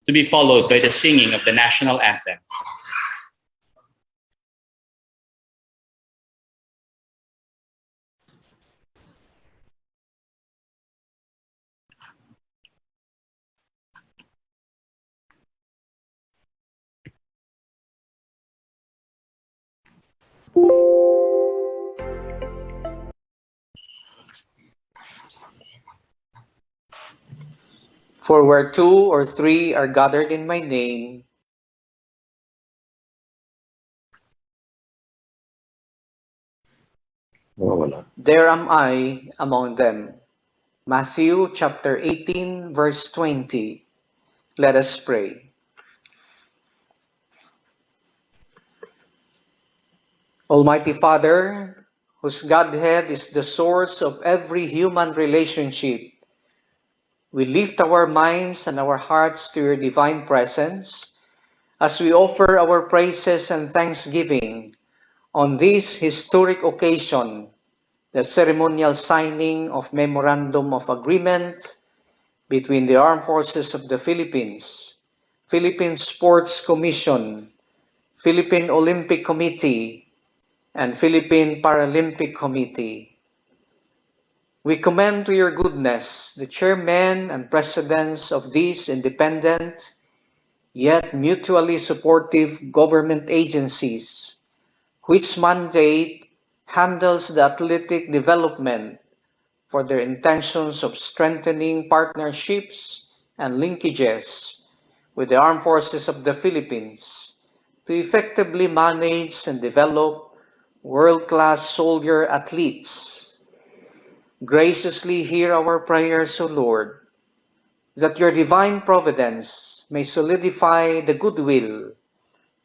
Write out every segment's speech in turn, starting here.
to be followed by the singing of the national anthem. For where two or three are gathered in my name, there am I among them. Matthew chapter 18, verse 20. Let us pray. Almighty Father, whose Godhead is the source of every human relationship, we lift our minds and our hearts to your divine presence as we offer our praises and thanksgiving on this historic occasion, the ceremonial signing of Memorandum of Agreement between the Armed Forces of the Philippines, Philippine Sports Commission, Philippine Olympic Committee, and Philippine Paralympic Committee. We commend to your goodness the chairmen and presidents of these independent yet mutually supportive government agencies, which mandate handles the athletic development for their intentions of strengthening partnerships and linkages with the Armed Forces of the Philippines to effectively manage and develop world-class soldier athletes. Graciously hear our prayers, O Lord, that your divine providence may solidify the goodwill,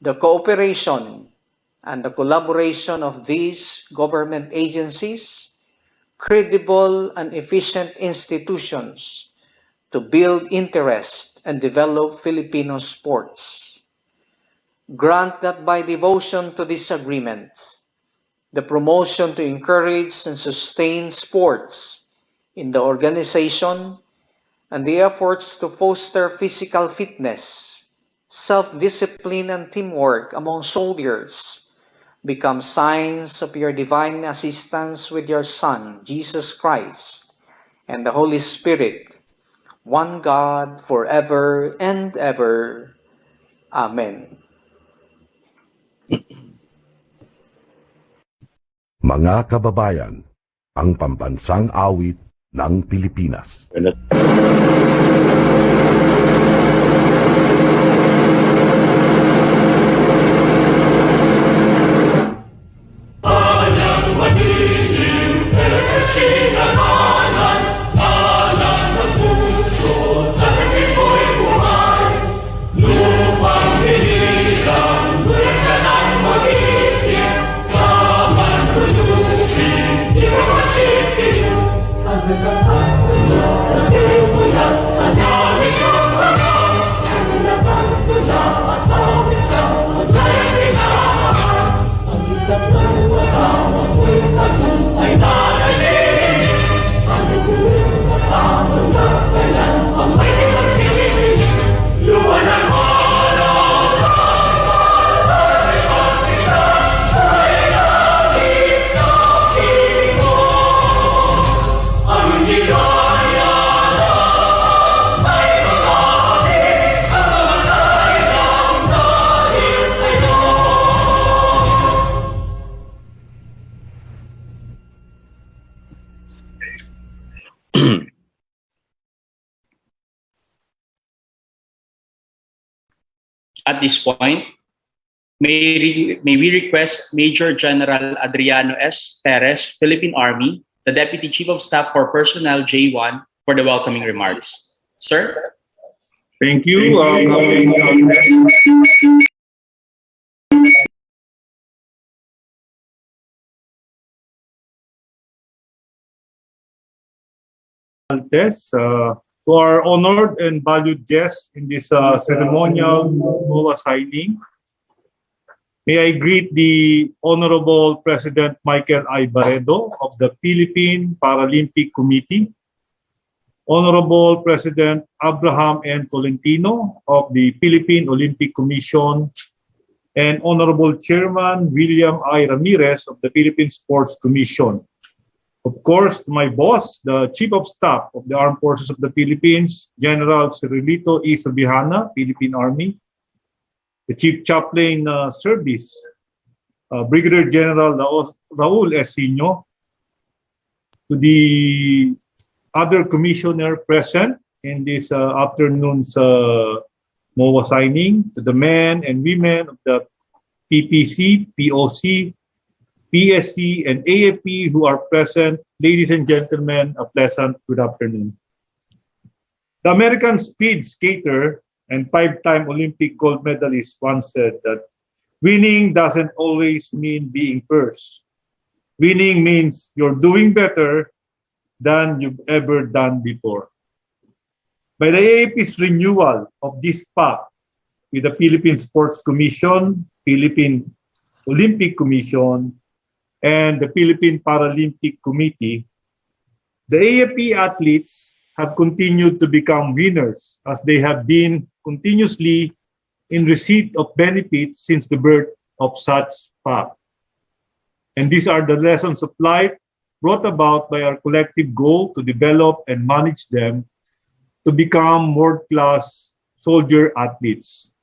the cooperation, and the collaboration of these government agencies, credible and efficient institutions to build interest and develop Filipino sports. Grant that by devotion to this agreement, the promotion to encourage and sustain sports in the organization, and the efforts to foster physical fitness, self-discipline, and teamwork among soldiers become signs of your divine assistance with your Son, Jesus Christ, and the Holy Spirit, one God, forever and ever. Amen. Mga kababayan, ang pambansang awit ng Pilipinas. At this point, may we request Major General Adriano S. Perez, Philippine Army, the Deputy Chief of Staff for Personnel J1, for the welcoming remarks. Sir? Thank you. To our honored and valued guests in this ceremonial MOA signing, may I greet the Honorable President Michael I. Barredo of the Philippine Paralympic Committee, Honorable President Abraham N. Tolentino of the Philippine Olympic Commission, and Honorable Chairman William I. Ramirez of the Philippine Sports Commission. Of course, to my boss, the Chief of Staff of the Armed Forces of the Philippines, General Cirilito E. Subihana, Philippine Army, the Chief Chaplain Service, Brigadier General Raul Esino, to the other commissioner present in this afternoon's MOA signing, to the men and women of the PPC, POC, PSC, and AFP who are present, ladies and gentlemen, a pleasant good afternoon. The American speed skater and five-time Olympic gold medalist once said that winning doesn't always mean being first. Winning means you're doing better than you've ever done before. By the AAP's renewal of this pact with the Philippine Sports Commission, Philippine Olympic Commission, and the Philippine Paralympic Committee, the AFP athletes have continued to become winners as they have been continuously in receipt of benefits since the birth of such pact. And these are the lessons of life brought about by our collective goal to develop and manage them to become world-class soldier athletes.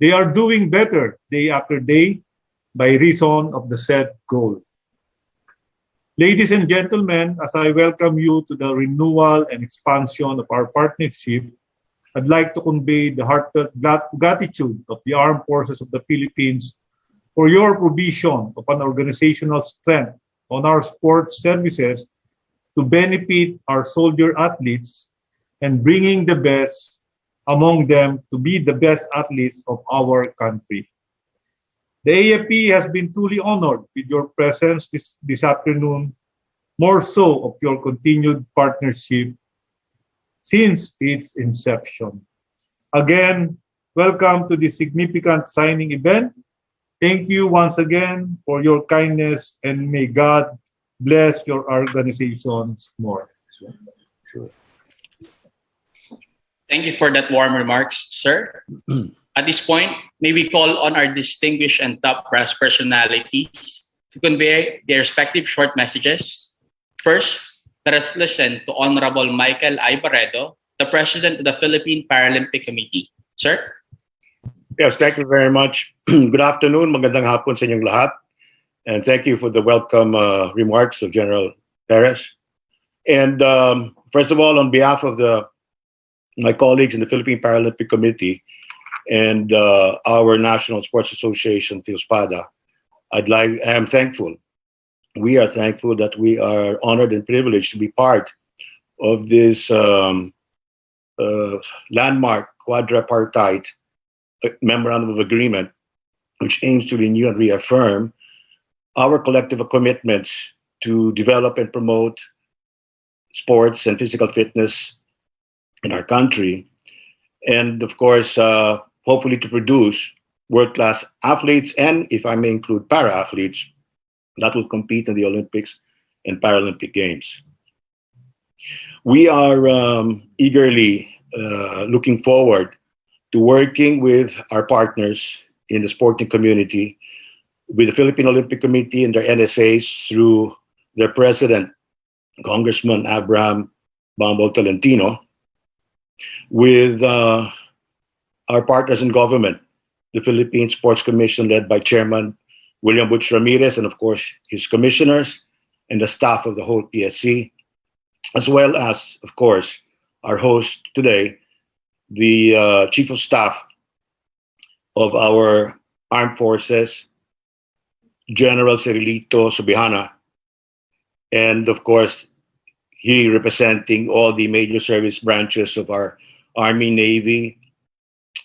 They are doing better day after day by reason of the said goal. Ladies and gentlemen, as I welcome you to the renewal and expansion of our partnership, I'd like to convey the heartfelt gratitude of the Armed Forces of the Philippines for your provision of an organizational strength on our sports services to benefit our soldier athletes and bringing the best among them to be the best athletes of our country. The AFP has been truly honored with your presence this afternoon, more so of your continued partnership since its inception. Again, welcome to this significant signing event. Thank you once again for your kindness, and may God bless your organizations more. Thank you for that warm remarks, sir. At this point, may we call on our distinguished and top brass personalities to convey their respective short messages. First, let us listen to Honorable Michael I. Barredo, the President of the Philippine Paralympic Committee. Sir? Yes, thank you very much. Good afternoon, magandang hapon sa inyong lahat. And thank you for the welcome remarks of General Perez. And first of all, on behalf of my colleagues in the Philippine Paralympic Committee and our National Sports Association, PhilSPADA, I am thankful. We are thankful that we are honored and privileged to be part of this landmark quadripartite memorandum of agreement, which aims to renew and reaffirm our collective commitments to develop and promote sports and physical fitness in our country, and of course, hopefully to produce world-class athletes, and if I may include para-athletes, that will compete in the Olympics and Paralympic Games. We are eagerly looking forward to working with our partners in the sporting community, with the Philippine Olympic Committee and their NSAs through their president, Congressman Abraham Bambol Tolentino, with our partners in government, the Philippine Sports Commission led by Chairman William Butch Ramirez, and of course his commissioners and the staff of the whole PSC, as well as, of course, our host today, the Chief of Staff of our Armed Forces, General Cirilito Subihana, and of course, he representing all the major service branches of our Army, Navy,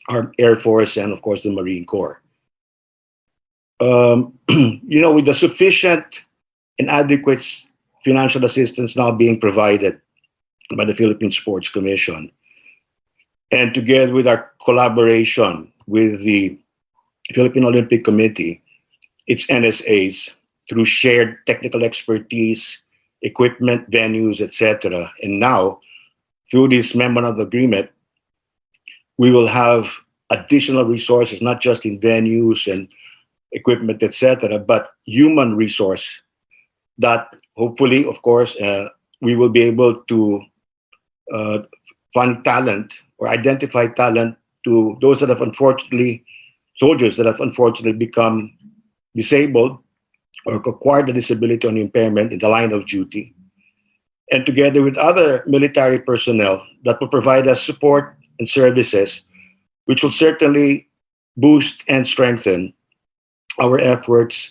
our Air Force, and of course the Marine Corps. With the sufficient and adequate financial assistance now being provided by the Philippine Sports Commission, and together with our collaboration with the Philippine Olympic Committee, its NSAs, through shared technical expertise, equipment, venues, etc., and now through this memorandum of agreement, we will have additional resources, not just in venues and equipment, etc., but human resource that hopefully, of course, we will be able to fund talent or identify talent to those that have soldiers that have unfortunately become disabled or acquired a disability or impairment in the line of duty, and together with other military personnel that will provide us support and services, which will certainly boost and strengthen our efforts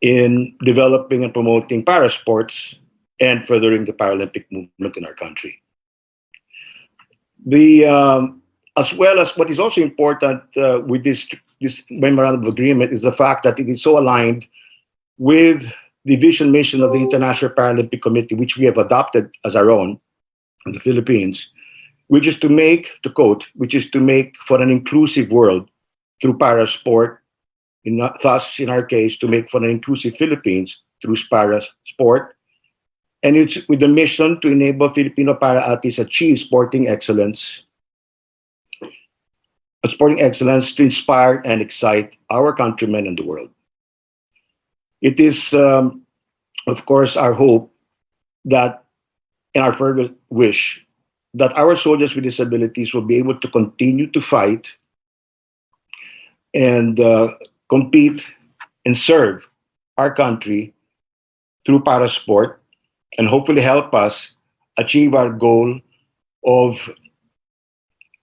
in developing and promoting parasports and furthering the Paralympic movement in our country. As well as what is also important with this memorandum of agreement is the fact that it is so aligned with the vision mission of the International Paralympic Committee, which we have adopted as our own in the Philippines, which is to make for an inclusive world through parasport, thus, in our case, to make for an inclusive Philippines through parasport. And it's with the mission to enable Filipino para-athletes achieve sporting excellence to inspire and excite our countrymen and the world. It is, of course, our hope that, and our fervent wish, that our soldiers with disabilities will be able to continue to fight and compete and serve our country through parasport, and hopefully help us achieve our goal of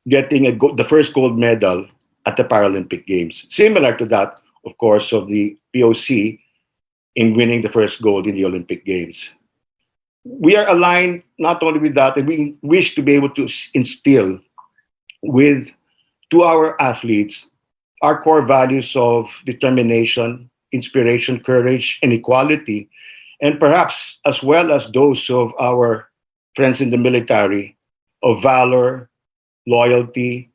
getting the first gold medal at the Paralympic Games. Similar to that, of course, of the POC in winning the first gold in the Olympic Games. We are aligned not only with that, and we wish to be able to instill to our athletes our core values of determination, inspiration, courage, and equality, and perhaps as well as those of our friends in the military of valor, loyalty,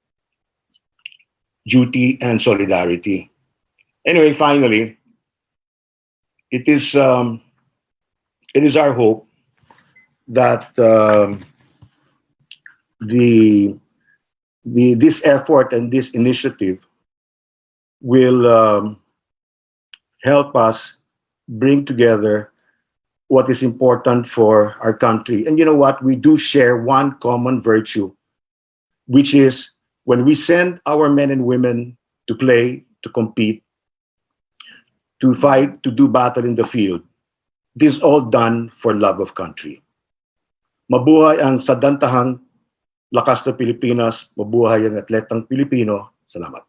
duty, and solidarity. Anyway, finally, it is our hope that this effort and this initiative will help us bring together what is important for our country. And you know what? We do share one common virtue, which is when we send our men and women to play, to compete, to fight, to do battle in the field, this is all done for love of country. Mabuhay ang sadantahang lakas na Pilipinas, mabuhay ang atletang Pilipino. Salamat.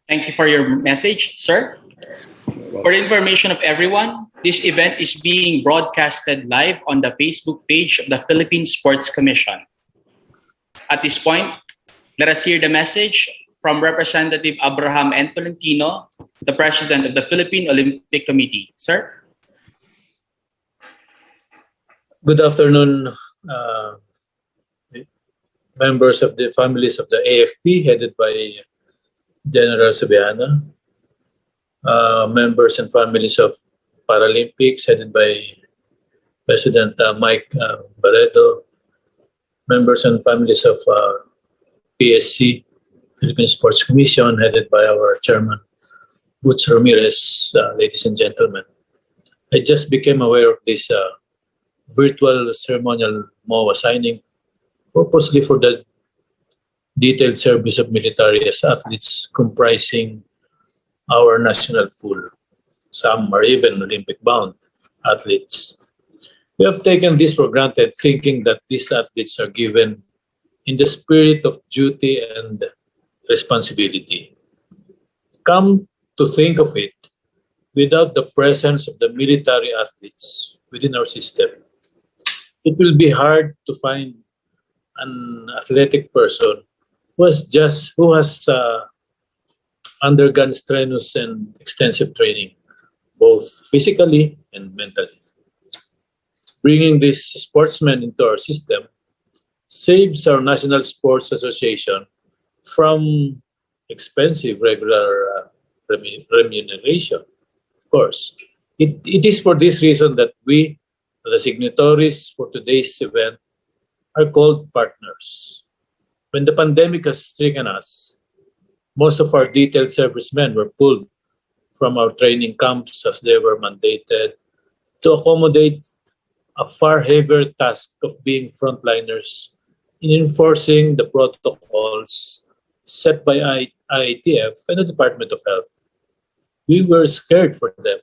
Thank you for your message, sir. For the information of everyone, this event is being broadcasted live on the Facebook page of the Philippine Sports Commission. At this point, let us hear the message from Representative Abraham N. Tolentino, the President of the Philippine Olympic Committee. Sir? Good afternoon, members of the families of the AFP, headed by General Subiana, members and families of Paralympics, headed by President Mike Barreto, members and families of PSC, Philippine Sports Commission, headed by our chairman, Butch Ramirez, ladies and gentlemen. I just became aware of this virtual ceremonial MOA signing, purposely for the detailed service of military as athletes comprising our national pool. Some are even Olympic-bound athletes. We have taken this for granted, thinking that these athletes are given in the spirit of duty and responsibility. Come to think of it, without the presence of the military athletes within our system, it will be hard to find an athletic person who has undergone strenuous and extensive training, both physically and mentally. Bringing these sportsmen into our system saves our National Sports Association from expensive regular remuneration. Of course, it is for this reason that we The signatories for today's event are called partners. When the pandemic has stricken us, most of our detailed servicemen were pulled from our training camps as they were mandated to accommodate a far heavier task of being frontliners in enforcing the protocols set by IATF and the Department of Health. We were scared for them,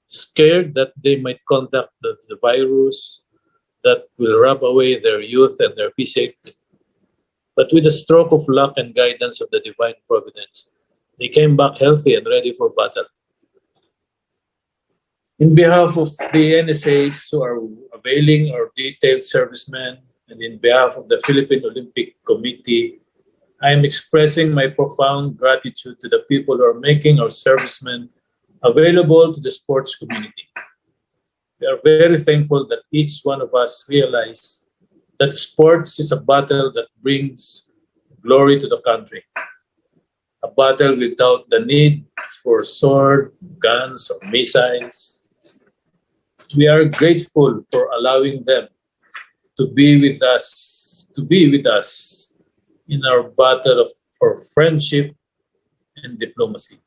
scared that they might contact the virus that will rub away their youth and their physique. But with a stroke of luck and guidance of the divine providence, they came back healthy and ready for battle. In behalf of the NSAs who are availing our detailed servicemen, and in behalf of the Philippine Olympic Committee, I am expressing my profound gratitude to the people who are making our servicemen available to the sports community. We are very thankful that each one of us realize that sports is a battle that brings glory to the country. A battle without the need for sword, guns, or missiles. We are grateful for allowing them to be with us in our battle for friendship and diplomacy.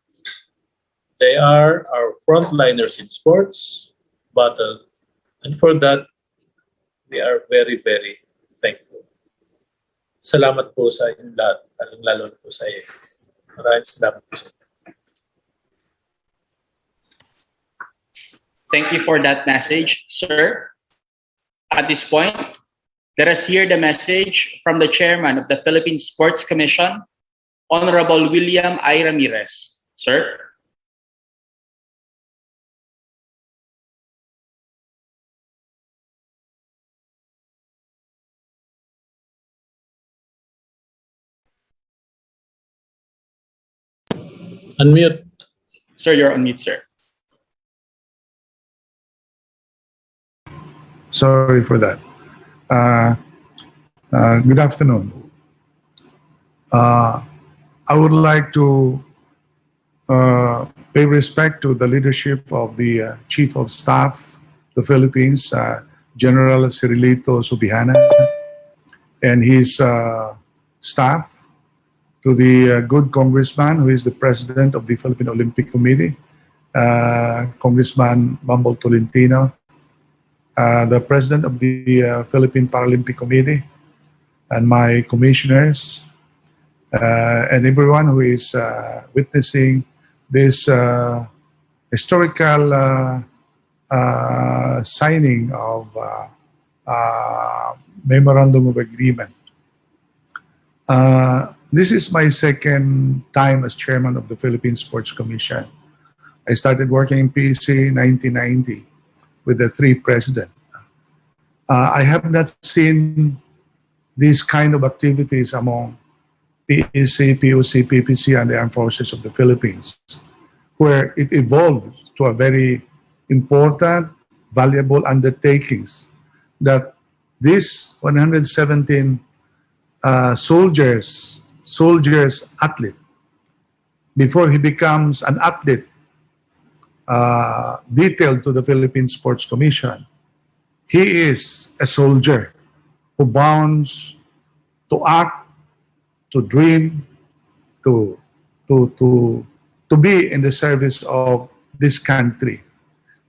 They are our frontliners in sports battle, and for that, we are very, very thankful. Salamat po sa inyong lahat, lalo po sa iyo. Maraming salamat po sa inyo. Thank you for that message, sir. At this point, let us hear the message from the chairman of the Philippine Sports Commission, Honorable William I. Ramirez. Sir. Unmute. Sir, you're on mute, sir. Sorry for that. Good afternoon. I would like to pay respect to the leadership of the Chief of Staff, the Philippines, General Cirilito Subihana, and his staff, to the good congressman who is the president of the Philippine Olympic Committee, Congressman Bambol Tolentino, the president of the Philippine Paralympic Committee, and my commissioners, and everyone who is witnessing this historical signing of Memorandum of Agreement. This is my second time as chairman of the Philippine Sports Commission. I started working in PEC in 1990 with the three presidents. I have not seen these kind of activities among PEC, POC, PPC, and the Armed Forces of the Philippines, where it evolved to a very important, valuable undertakings that these 117 soldiers athlete, before he becomes an athlete detailed to the Philippine Sports Commission, he is a soldier who bounds to act, to dream, to be in the service of this country.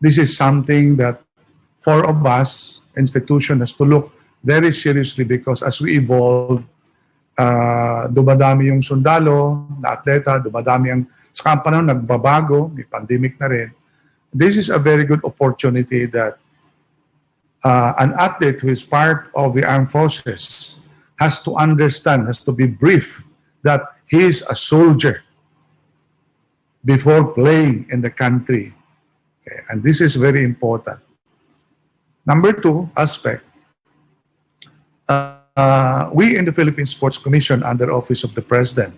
This is something that for of us, institution has to look very seriously, because as we evolve, dumadami yung sundalo na atleta, dumadami ang sa panahon nagbabago, may pandemic na rin. This is a very good opportunity that an athlete who is part of the armed forces has to understand, has to be briefed that he is a soldier before playing in the country. Okay. And this is very important. Number two aspect, we in the Philippine Sports Commission under Office of the President,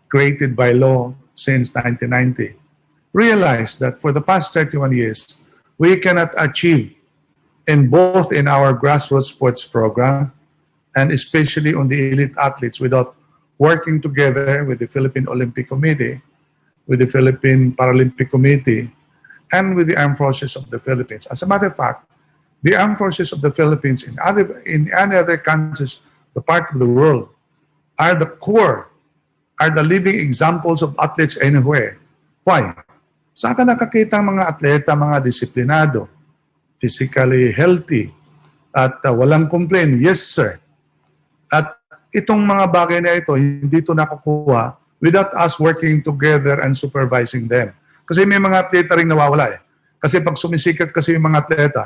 created by law since 1990, realized that for the past 31 years, we cannot achieve in both in our grassroots sports program and especially on the elite athletes without working together with the Philippine Olympic Committee, with the Philippine Paralympic Committee, and with the Armed Forces of the Philippines. As a matter of fact, the armed forces of the Philippines in any other countries, the part of the world, are the core, are the living examples of athletes anywhere. Why? Saan ka nakakita ang mga atleta, mga disiplinado, physically healthy, at walang complaint? Yes, sir. At itong mga bagay na ito, hindi ito nakukuha without us working together and supervising them. Kasi may mga atleta rin nawawala eh. Kasi pag sumisikat kasi yung mga atleta,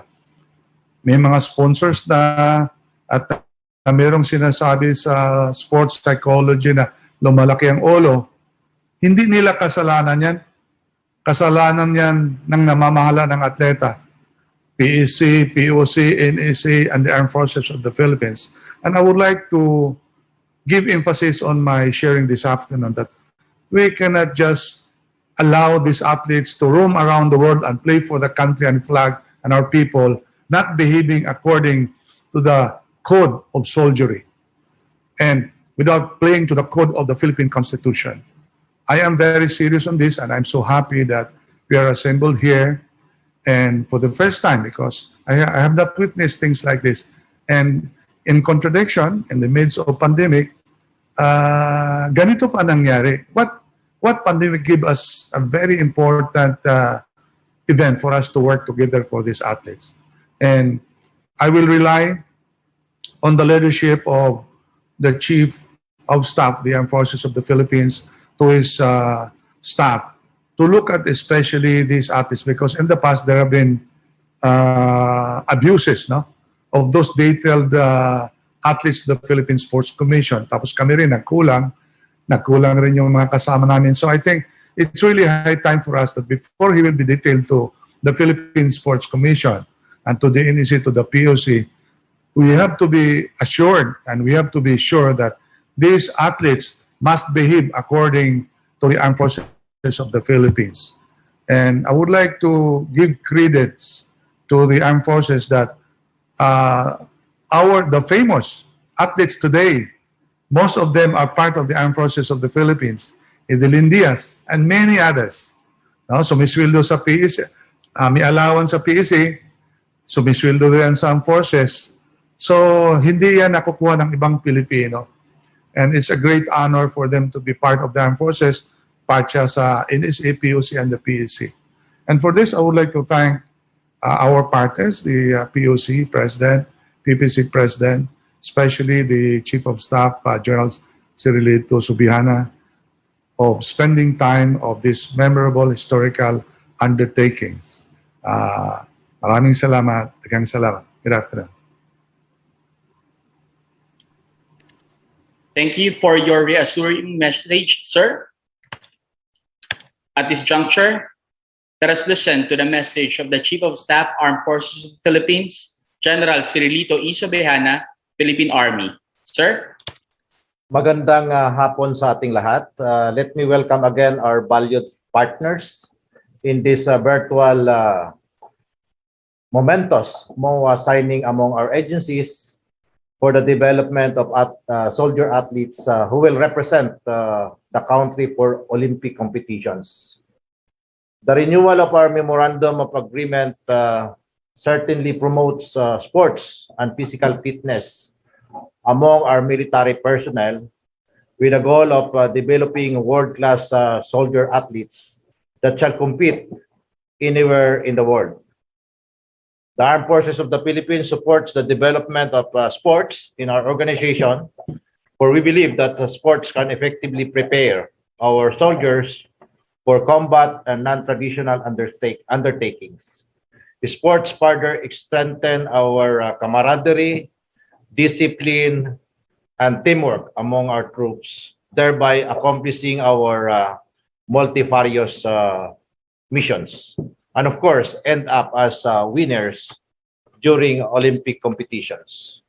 may mga sponsors na at merong sinasabi sa sports psychology na lumalaki ang ulo, hindi nila kasalanan yan. Kasalanan yan ng namamahala ng atleta. PEC, POC, NEC, and the Armed Forces of the Philippines. And I would like to give emphasis on my sharing this afternoon that we cannot just allow these athletes to roam around the world and play for the country and flag and our people, not behaving according to the code of soldiery and without playing to the code of the Philippine Constitution. I am very serious on this, and I'm so happy that we are assembled here and for the first time, because I have not witnessed things like this. And in contradiction, in the midst of pandemic, ganito pa nangyari. What pandemic gave us a very important event for us to work together for these athletes. And I will rely on the leadership of the Chief of Staff, the Armed Forces of the Philippines, to his staff, to look at especially these athletes, because in the past there have been abuses, no, of those detailed athletes of the Philippine Sports Commission. Tapos kami rin nagkulang rin yung mga kasama namin. So I think it's really high time for us that before he will be detailed to the Philippine Sports Commission and to the NEC, to the POC, we have to be assured and we have to be sure that these athletes must behave according to the Armed Forces of the Philippines. And I would like to give credits to the Armed Forces that the famous athletes today, most of them are part of the Armed Forces of the Philippines, Edelyn Diaz, and many others. No? Sumisweldo sa PEC, may allowance sa PEC, sumisweldo rin sa Armed Forces. So, hindi yan nakukuha ng ibang Pilipino. And it's a great honor for them to be part of the Armed Forces, part siya sa NSA, POC, and the PEC. And for this, I would like to thank our partners, the POC President, PPC President, especially the Chief of Staff, General Cirilito Subihana, of spending time of these memorable historical undertakings. Maraming salamat. Daghang salamat. Good afternoon. Thank you for your reassuring message, sir. At this juncture, let us listen to the message of the Chief of Staff, Armed Forces of the Philippines, General Cirilito Subihana, Philippine Army. Sir? Magandang hapon sa ating lahat. Let me welcome again our valued partners in this virtual momentous signing among our agencies for the development of soldier athletes who will represent the country for Olympic competitions. The renewal of our Memorandum of Agreement certainly promotes sports and physical fitness among our military personnel with a goal of developing world-class soldier athletes that shall compete anywhere in the world. The Armed Forces of the Philippines supports the development of sports in our organization, for we believe that sports can effectively prepare our soldiers for combat and non-traditional undertakings. Sports further strengthen our camaraderie, discipline, and teamwork among our troops, thereby accomplishing our multifarious missions. And of course, end up as winners during Olympic competitions.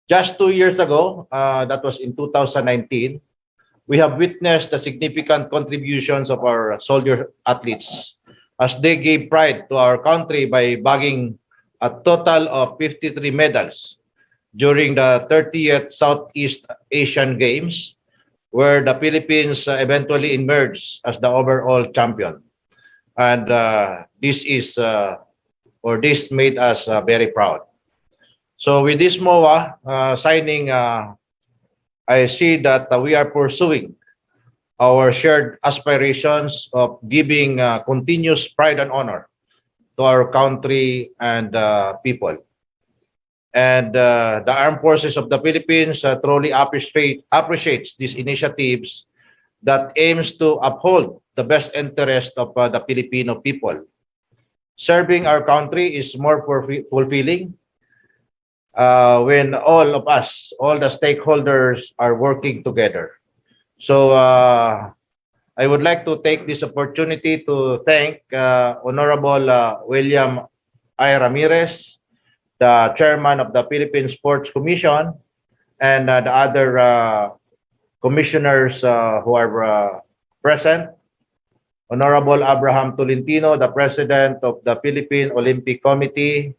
Just 2 years ago, that was in 2019, we have witnessed the significant contributions of our soldier athletes as they gave pride to our country by bagging a total of 53 medals during the 30th Southeast Asian Games, where the Philippines eventually emerged as the overall champion. And this is or this made us very proud. So with this MOA signing, I see that we are pursuing our shared aspirations of giving continuous pride and honor to our country and people. And the Armed Forces of the Philippines truly appreciates these initiatives that aims to uphold the best interest of the Filipino people. Serving our country is more fulfilling when all of us, all the stakeholders are working together. So I would like to take this opportunity to thank Honorable William I. Ramirez, the chairman of the Philippine Sports Commission, and the other commissioners who are present. Honorable Abraham Tolentino, the president of the Philippine Olympic Committee.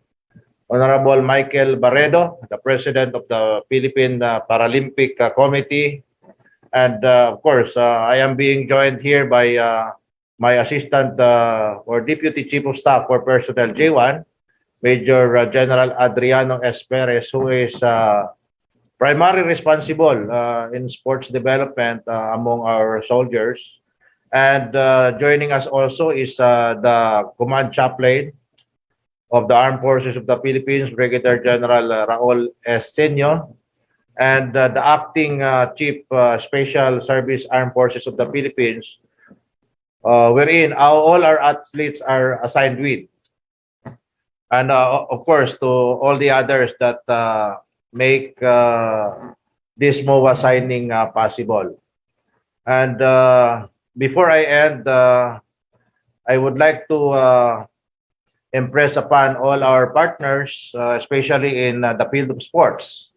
Honorable Michael Barredo, the president of the Philippine Paralympic Committee. And of course, I am being joined here by my assistant or deputy chief of staff for personnel J1, Major General Adriano S. Perez, who is primarily responsible in sports development among our soldiers. And joining us also is the command chaplain of the Armed Forces of the Philippines, Brigadier General Raul S. Senio, and the acting Chief Special Service Armed Forces of the Philippines, wherein all our athletes are assigned with. And of course, to all the others that make this MOA signing possible. And before I end, I would like to impress upon all our partners, especially in the field of sports,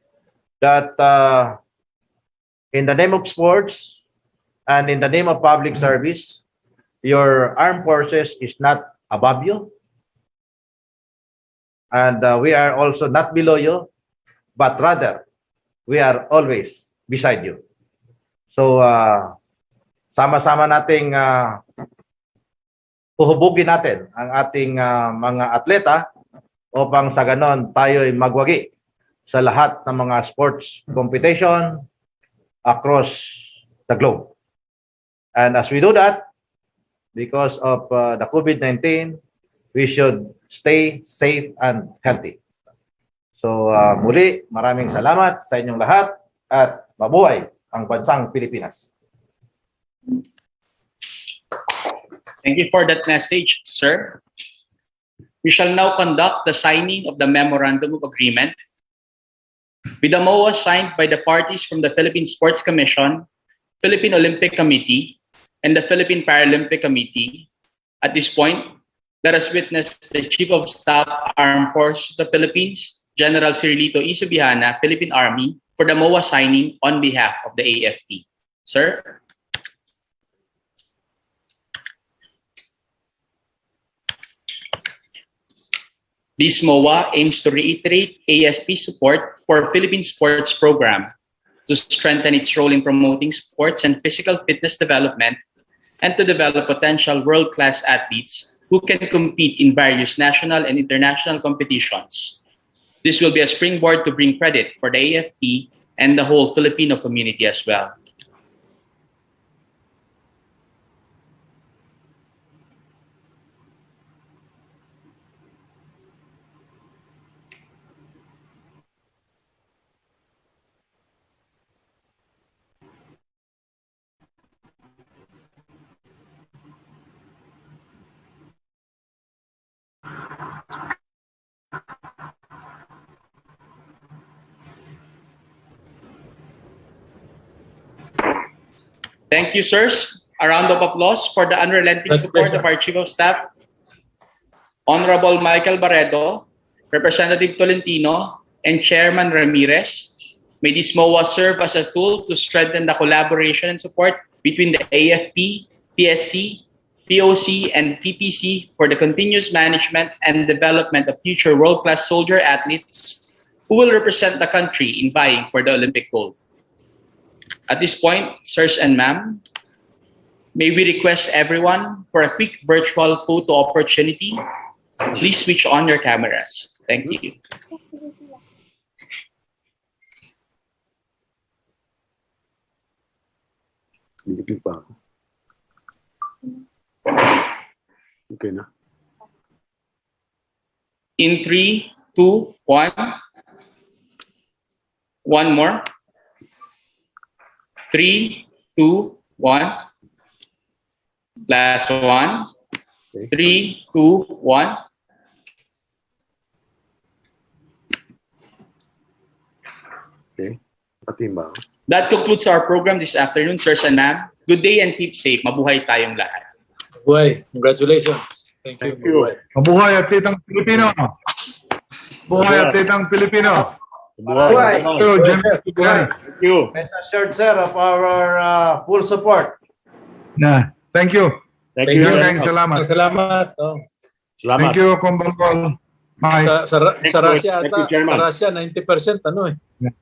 that in the name of sports and in the name of public service, your armed forces is not above you. And we are also not below you, but rather, we are always beside you. So, sama-sama nating uhubugin natin ang ating mga atleta upang sa ganon tayo'y magwagi sa lahat ng mga sports competition across the globe. And as we do that, because of the COVID-19, we should stay safe and healthy. So muli, maraming salamat sa inyong lahat at mabuhay ang bansang Pilipinas. Thank you for that message, sir. We shall now conduct the signing of the Memorandum of Agreement with the MOA signed by the parties from the Philippine Sports Commission, Philippine Olympic Committee, and the Philippine Paralympic Committee. At this point, let us witness the Chief of Staff, Armed Forces of the Philippines, General Cirilito Isubihana, Philippine Army, for the MOA signing on behalf of the AFP. Sir? This MOA aims to reiterate ASP's support for Philippine sports program to strengthen its role in promoting sports and physical fitness development and to develop potential world-class athletes who can compete in various national and international competitions. This will be a springboard to bring credit for the AFP and the whole Filipino community as well. Thank you, sirs. A round of applause for the unrelenting support of our Chief of Staff, Honorable Michael Barredo, Representative Tolentino, and Chairman Ramirez. May this MOA serve as a tool to strengthen the collaboration and support between the AFP, PSC, POC, and PPC for the continuous management and development of future world-class soldier athletes who will represent the country in vying for the Olympic gold. At this point, sirs and ma'am, may we request everyone for a quick virtual photo opportunity Please switch on your cameras. Thank you. Hindi pa ako. Okay na. In 3, 2, 1. One more. 3, 2, 1. Last one. 3, 2, 1. Okay. Patimba ako. That concludes our program this afternoon, sirs and ma'am. Good day and keep safe. Mabuhay tayong lahat. Buhay. Congratulations. Thank you. Thank you. Buhay. Mabuhay atletang Pilipino! Mabuhay atletang Pilipino! Buhay. Thank you, General. Thank you. Rest assured, sir, of our full support. Thank you. Thank Thank you. you. Maraming salamat. Salamat. Oh. Salamat. Thank you, Kumbangkol. Mike. Sa Russia Thank you, ata, Chairman. sa Russia 90% ano eh.